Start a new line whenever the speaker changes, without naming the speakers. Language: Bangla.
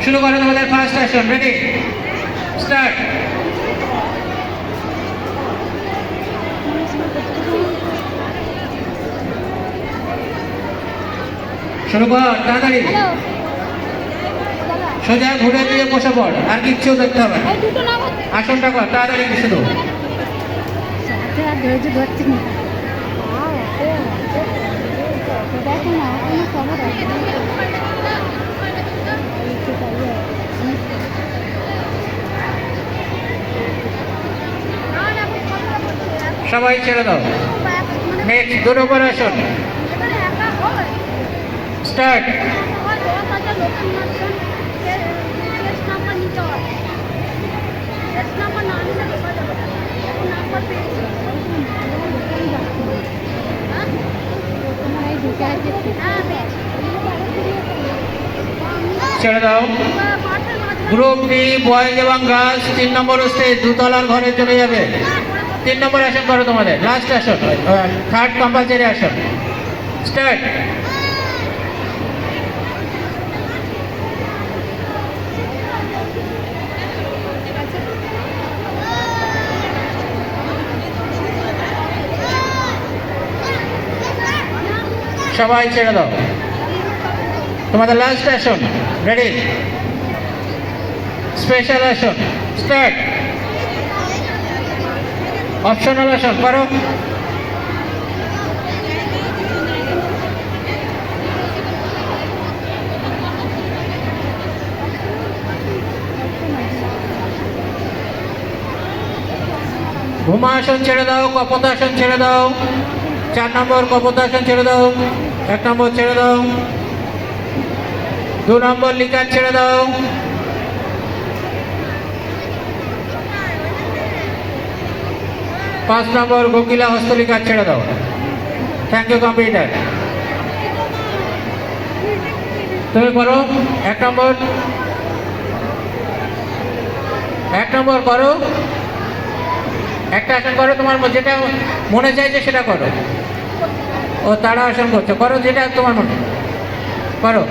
শুরু করো তোমাদের ফার্স্ট আসন। Ready, start. শুরু কর, তাড়াতাড়ি সোজা ঘুরে দিয়ে বসে পড়, আর কিচ্ছু দেখতে হবে না। আসনটা কর তাড়াতাড়ি, শুধু সবাই ছেড়ে দাও। নেক্সট 2 নম্বর আসন, স্টার্ট। ছেড়ে দাও। গ্রুপ ডি বয়েজ এবং গার্লস 3 নম্বর স্টেজ, দুতলার ঘরে চলে যাবে। 3 নম্বর আসন করো তোমাদের, লাস্ট আসন, থার্ড কম্পালসারি আসন, স্টার্ট। সবাই ছেড়ে দাও। তোমাদের লাস্ট আসন, রেডি, স্পেশাল আসন, স্টার্ট। অপশনাল আসন করো। ঘুমা আসন ছেড়ে দাও, কপোতাসন ছেড়ে দাও। 4 নম্বর কপোতাসন ছেড়ে দাও। 1 নম্বর ছেড়ে দাও। 2 নম্বর লিকার ছেড়ে দাও। 5 নম্বর কোকিলা হস্তলিকার ছেড়ে দাও। Thank you computer. তুমি করো 1 নম্বর, 1 নম্বর করো। একটা আসন করো, তোমার যেটা মনে চাইছে সেটা করো। ও তারা আসন করছো, করো যেটা তোমার মনে করো।